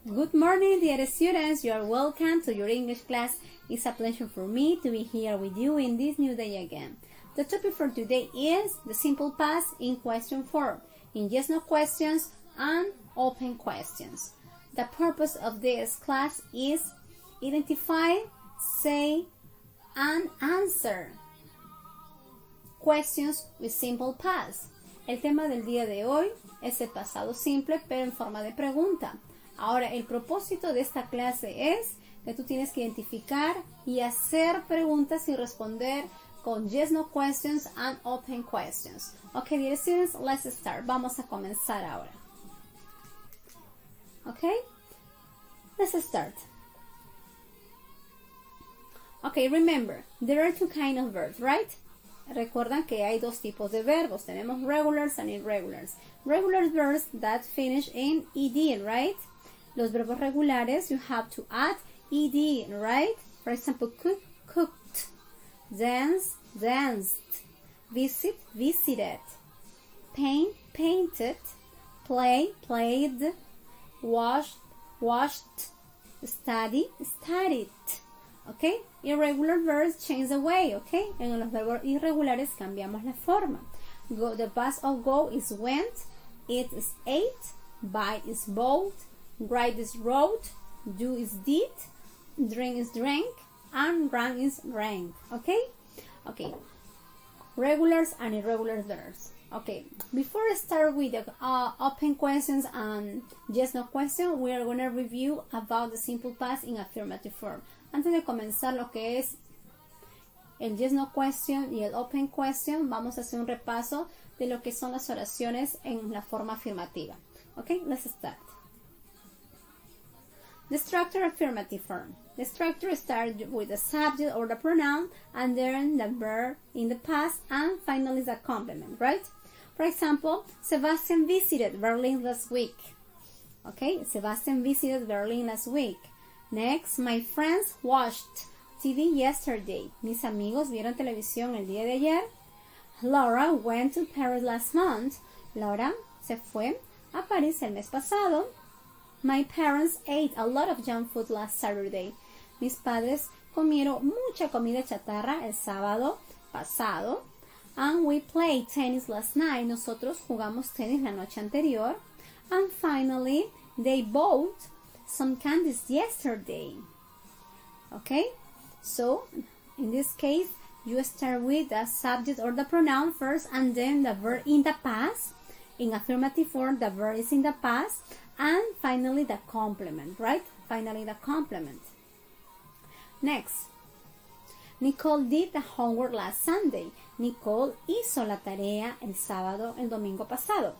Good morning, dear students. You are welcome to your English class. It's a pleasure for me to be here with you in this new day again. The topic for today is the simple past in question form, in yes/no questions and open questions. The purpose of this class is identify, say, and answer questions with simple past. El tema del día de hoy es el pasado simple, pero en forma de pregunta. Ahora, el propósito de esta clase es que tú tienes que identificar y hacer preguntas y responder con yes/no questions and open questions. Okay, dear students, let's start. Vamos a comenzar ahora. Okay, let's start. Okay, remember, there are two kinds of verbs, right? Recuerdan que hay dos tipos de verbos. Tenemos regulars and irregulars. Regular verbs that finish in ed, right? Los verbos regulares, you have to add ed, right? For example, cook, cooked. Dance, danced. Visit, visited. Paint, painted. Play, played. Wash, washed. Study, studied. Okay? Irregular verbs change the way, okay? En los verbos irregulares cambiamos la forma. Go, the past of go is went, eat is ate, buy is bought, write is wrote, do is did, drink is drank, and run is rang, okay? Okay. Regulars and irregular verbs. Okay, before I start with the open questions and yes/no question, we are going to review about the simple past in affirmative form. Antes de comenzar lo que es el yes/no question y el open question, vamos a hacer un repaso de lo que son las oraciones en la forma afirmativa. Okay, let's start. The structure affirmative form. The structure starts with the subject or the pronoun and then the verb in the past and finally the complement, right? For example, Sebastian visited Berlin last week. Okay, Sebastian visited Berlin last week. Next, my friends watched TV yesterday. Mis amigos vieron televisión el día de ayer. Laura went to Paris last month. Laura se fue a París el mes pasado. My parents ate a lot of junk food last Saturday. Mis padres comieron mucha comida chatarra el sábado pasado. And we played tennis last night. Nosotros jugamos tenis la noche anterior. And finally, they bought some candies yesterday. Okay? So, in this case, you start with the subject or the pronoun first and then the verb in the past. In affirmative form, the verb is in the past. And finally, the complement, right? Finally, the complement. Next. Nicole did the homework last Sunday. Nicole hizo la tarea el domingo pasado.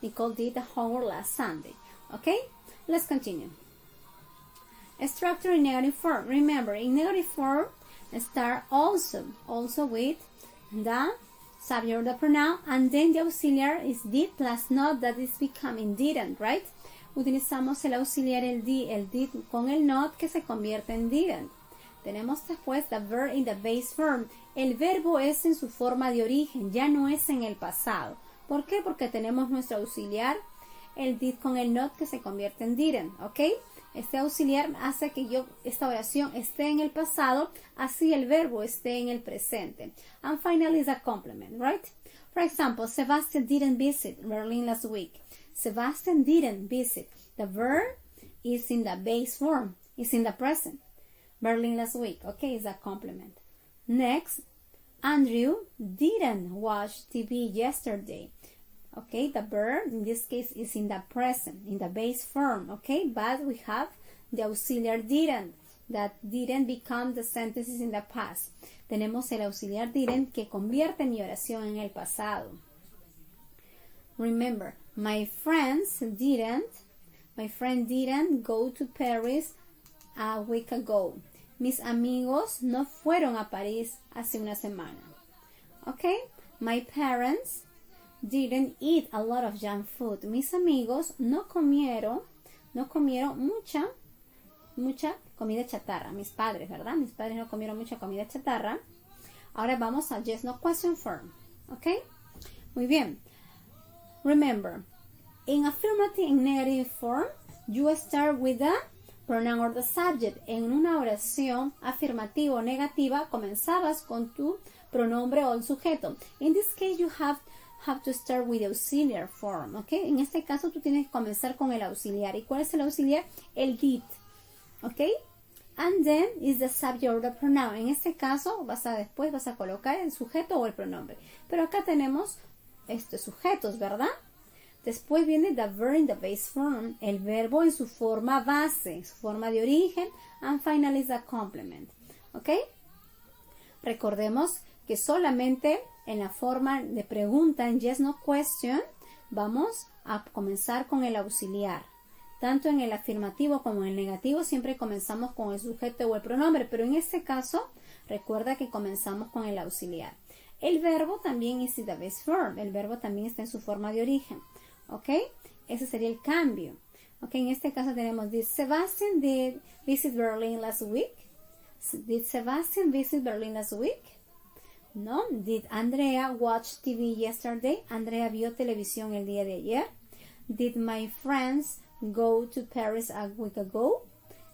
Nicole did the homework last Sunday. Okay? Let's continue. Structure in negative form. Remember, in negative form, start also with the subject or the pronoun, and then the auxiliary is did plus not, that is becoming didn't, right? Utilizamos el auxiliar, el did con el not que se convierte en didn't. Tenemos después the verb in the base form. El verbo es en su forma de origen, ya no es en el pasado. ¿Por qué? Porque tenemos nuestro auxiliar, el did con el not que se convierte en didn't, ¿ok? Este auxiliar hace que esta oración esté en el pasado, así el verbo esté en el presente. And finally, the complement, right? For example, Sebastian didn't visit Berlin last week. Sebastian didn't visit. The verb is in the base form, is in the present. Berlin last week, okay, is a complement. Next, Andrew didn't watch TV yesterday. Okay, the verb in this case is in the present, in the base form, okay, but we have the auxiliary didn't, that didn't become the sentences in the past. Tenemos el auxiliar didn't que convierte mi oración en el pasado. Remember, my friend didn't go to Paris a week ago. Mis amigos no fueron a París hace una semana. Okay? My parents didn't eat a lot of junk food. Mis amigos no comieron mucha comida chatarra. Mis padres, ¿verdad? Mis padres no comieron mucha comida chatarra. Ahora vamos a yes/no question form. Okay? Muy bien. Remember, In affirmative and negative form, you start with the pronoun or the subject. En una oración afirmativa o negativa, comenzabas con tu pronombre o el sujeto. In this case, you have to start with the auxiliary form, ¿ok? En este caso, tú tienes que comenzar con el auxiliar. ¿Y cuál es el auxiliar? El did, ¿ok? And then is the subject or the pronoun. En este caso, después vas a colocar el sujeto o el pronombre. Pero acá tenemos estos sujetos, ¿verdad? Después viene the verb in the base form, el verbo en su forma base, su forma de origen, and finally is the complement, ¿ok? Recordemos que solamente en la forma de pregunta, en yes, no question, vamos a comenzar con el auxiliar. Tanto en el afirmativo como en el negativo siempre comenzamos con el sujeto o el pronombre, pero en este caso, recuerda que comenzamos con el auxiliar. El verbo también is in the base form, el verbo también está en su forma de origen. ¿Ok? Ese sería el cambio. ¿Ok? En este caso tenemos, did Sebastian visit Berlin last week? Did Sebastian visit Berlin last week? No. Did Andrea watch TV yesterday? Andrea vio televisión el día de ayer. Did my friends go to Paris a week ago?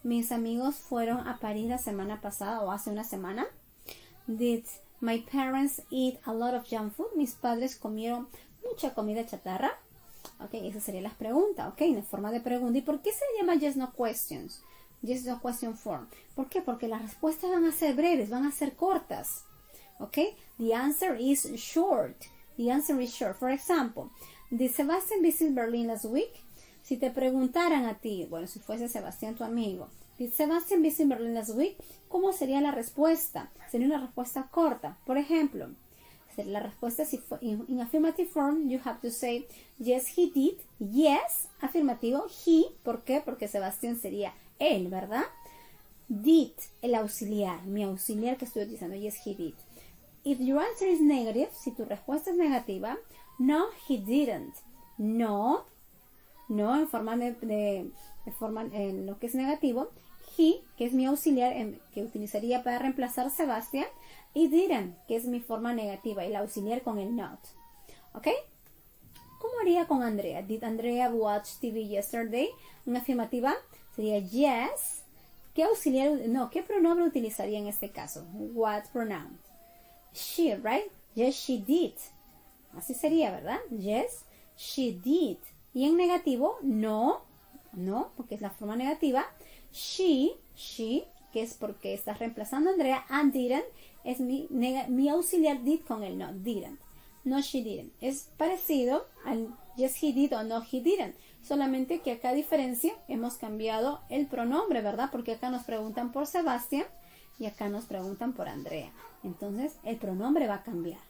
Mis amigos fueron a París la semana pasada o hace una semana. Did my parents eat a lot of junk food? Mis padres comieron mucha comida chatarra. Ok, esas serían las preguntas, ok, en forma de pregunta. ¿Y por qué se llama yes, no questions? Yes, no question form. ¿Por qué? Porque las respuestas van a ser breves, van a ser cortas. Ok, the answer is short. The answer is short. For example, did Sebastian visit Berlin last week? Si te preguntaran a ti, bueno, si fuese Sebastián tu amigo, did Sebastian visit Berlin last week? ¿Cómo sería la respuesta? Sería una respuesta corta. Por ejemplo, la respuesta, si fue in affirmative form, you have to say, yes, he did. Yes, afirmativo, he. ¿Por qué? Porque Sebastián sería él, ¿verdad? Did, el auxiliar, mi auxiliar que estoy utilizando, yes, he did. If your answer is negative, si tu respuesta es negativa, no, he didn't. No, en forma en lo que es negativo, he, que es mi auxiliar que utilizaría para reemplazar Sebastián, y didn't, que es mi forma negativa, el auxiliar con el not. ¿Ok? ¿Cómo haría con Andrea? Did Andrea watch TV yesterday? Una afirmativa sería yes. ¿Qué auxiliar, no, qué pronombre utilizaría en este caso? What pronoun? She, right? Yes, she did. Así sería, ¿verdad? Yes, she did. Y en negativo, no, porque es la forma negativa. She, que es porque estás reemplazando a Andrea, and didn't, es mi auxiliar did con el no, didn't. No, she didn't. Es parecido al yes, he did o no, he didn't. Solamente que acá a diferencia hemos cambiado el pronombre, ¿verdad? Porque acá nos preguntan por Sebastián y acá nos preguntan por Andrea. Entonces el pronombre va a cambiar.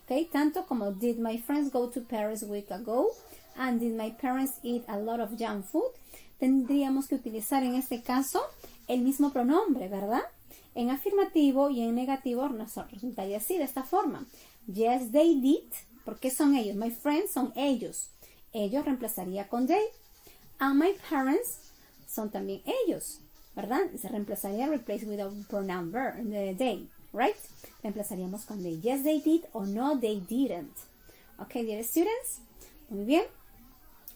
¿Ok? Tanto como did my friends go to Paris a week ago and did my parents eat a lot of junk food. Tendríamos que utilizar en este caso el mismo pronombre, ¿verdad? En afirmativo y en negativo nos resultaría así, de esta forma. Yes, they did. ¿Por qué son ellos? My friends son ellos. Ellos reemplazaría con they. And my parents son también ellos, ¿verdad? Se reemplazaría replace with a pronoun verb, they, right? Reemplazaríamos con they. Yes, they did o no, they didn't. Okay, dear students. Muy bien.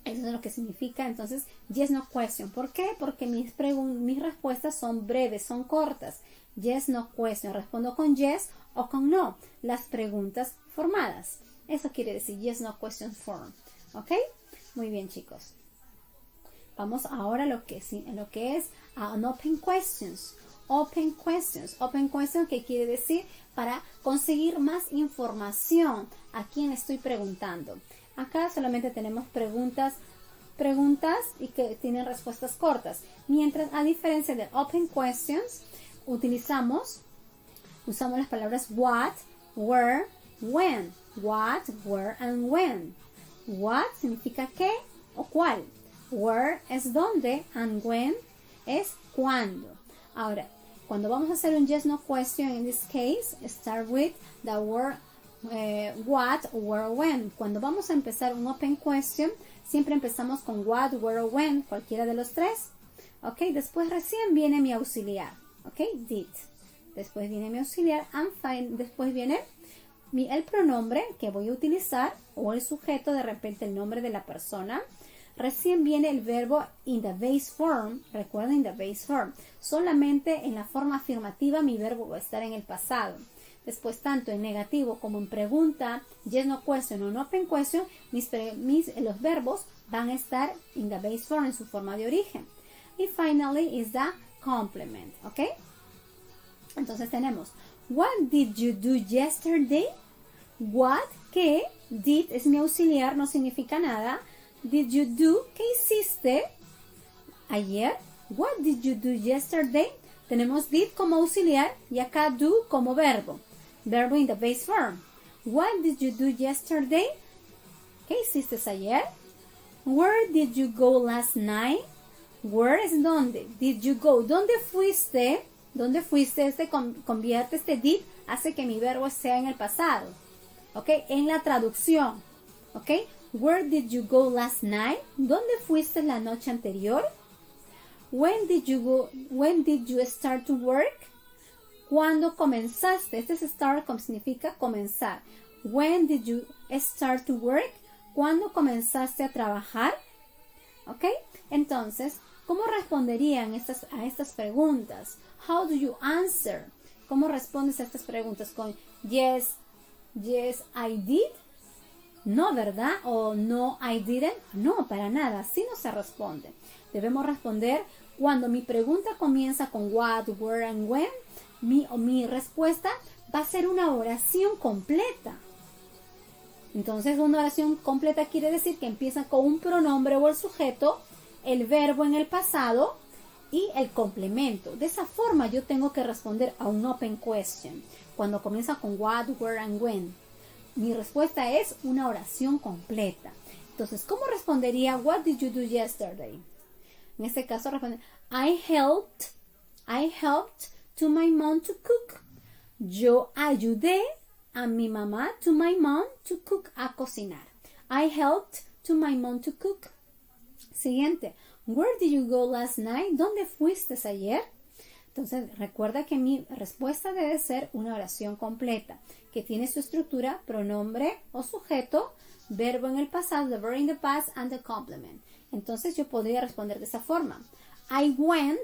Eso es lo que significa entonces yes, no question. ¿Por qué? Porque mis respuestas son breves, son cortas. Yes, no question. Respondo con yes o con no. Las preguntas formadas. Eso quiere decir yes, no question form. ¿Ok? Muy bien, chicos. Vamos ahora a lo que es an open questions. Open questions. Open questions, ¿qué quiere decir? Para conseguir más información a quien estoy preguntando. Acá solamente tenemos preguntas y que tienen respuestas cortas. Mientras, a diferencia de open questions, usamos las palabras what, where, when. What, where, and when. What significa qué o cuál. Where es dónde, and when es cuándo. Ahora, cuando vamos a hacer un yes, no question, in this case, start with the word what, where, when. Cuando vamos a empezar un open question, siempre empezamos con what, where, or when, cualquiera de los tres. Ok, después recién viene mi auxiliar. Ok, did. Después viene mi auxiliar, and después viene el pronombre que voy a utilizar, o el sujeto, de repente el nombre de la persona, recién viene el verbo in the base form. Recuerden the base form. Solamente en la forma afirmativa mi verbo va a estar en el pasado. Después, tanto en negativo como en pregunta, yes, no question o no open question, los verbos van a estar in the base form, en su forma de origen. Y finally is the complement, ¿ok? Entonces tenemos, what did you do yesterday? What, ¿qué? Did es mi auxiliar, no significa nada. Did you do, ¿qué hiciste ayer? What did you do yesterday? Tenemos did como auxiliar y acá do como verbo. Verbo in the base form. What did you do yesterday? ¿Qué hiciste ayer? Where did you go last night? Where es dónde. Did you go? ¿Dónde fuiste? ¿Dónde fuiste? Convierte este did, hace que mi verbo sea en el pasado. ¿Ok? En la traducción. ¿Ok? Where did you go last night? ¿Dónde fuiste la noche anterior? When did you start to work? ¿Cuándo comenzaste? Este es start, significa comenzar. When did you start to work? ¿Cuándo comenzaste a trabajar? ¿Ok? Entonces, ¿cómo responderían a estas preguntas? How do you answer? ¿Cómo respondes a estas preguntas? ¿Con yes, I did? No, ¿verdad? ¿O no, I didn't? No, para nada. Así no se responde. Debemos responder cuando mi pregunta comienza con what, where, and when. Mi respuesta va a ser una oración completa. Entonces, una oración completa quiere decir que empieza con un pronombre o el sujeto, el verbo en el pasado y el complemento. De esa forma yo tengo que responder a un open question. Cuando comienza con what, where, and when. Mi respuesta es una oración completa. Entonces, ¿cómo respondería what did you do yesterday? En este caso responde I helped to my mom to cook. Yo ayudé a mi mamá, to my mom, to cook, a cocinar. I helped to my mom to cook. Siguiente. Where did you go last night? ¿Dónde fuiste ayer? Entonces, recuerda que mi respuesta debe ser una oración completa, que tiene su estructura, pronombre o sujeto, verbo en el pasado, the verb in the past, and the complement. Entonces, yo podría responder de esa forma. I went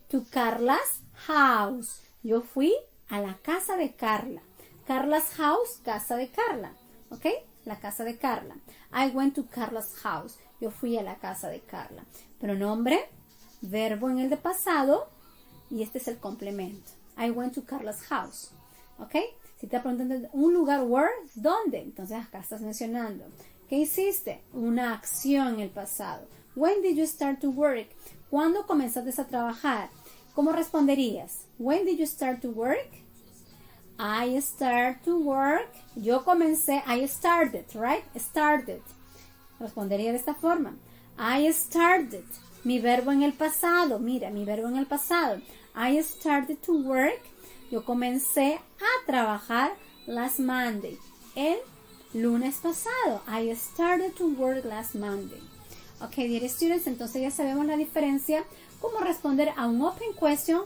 to Carla's house. Yo fui a la casa de Carla. Carla's house, casa de Carla. ¿Ok? La casa de Carla. I went to Carla's house. Yo fui a la casa de Carla. Pronombre, verbo en el de pasado y este es el complemento. I went to Carla's house. ¿Ok? Si te preguntan un lugar, where, ¿dónde? Entonces acá estás mencionando. ¿Qué hiciste? Una acción en el pasado. When did you start to work? ¿Cuándo comenzaste a trabajar? ¿Cómo responderías? When did you start to work? I start to work. Yo comencé. I started, right? Started. Respondería de esta forma. I started. Mi verbo en el pasado. Mira, mi verbo en el pasado. I started to work. Yo comencé a trabajar last Monday. El lunes pasado. I started to work last Monday. Ok, dear students, entonces ya sabemos la diferencia, cómo responder a un open question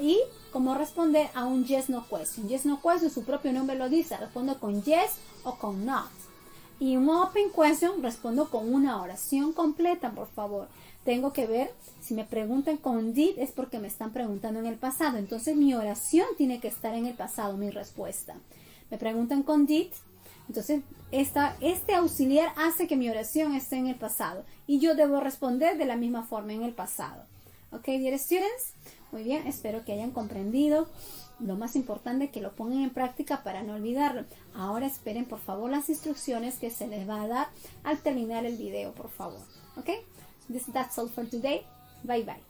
y cómo responder a un yes, no question. Yes, no question, su propio nombre lo dice, respondo con yes o con not. Y un open question, respondo con una oración completa, por favor. Tengo que ver, si me preguntan con did, es porque me están preguntando en el pasado. Entonces mi oración tiene que estar en el pasado, mi respuesta. Me preguntan con did, entonces este auxiliar hace que mi oración esté en el pasado. Y yo debo responder de la misma forma en el pasado. Ok, dear students. Muy bien, espero que hayan comprendido. Lo más importante es que lo pongan en práctica para no olvidarlo. Ahora esperen por favor las instrucciones que se les va a dar al terminar el video, por favor. Ok, that's all for today. Bye bye.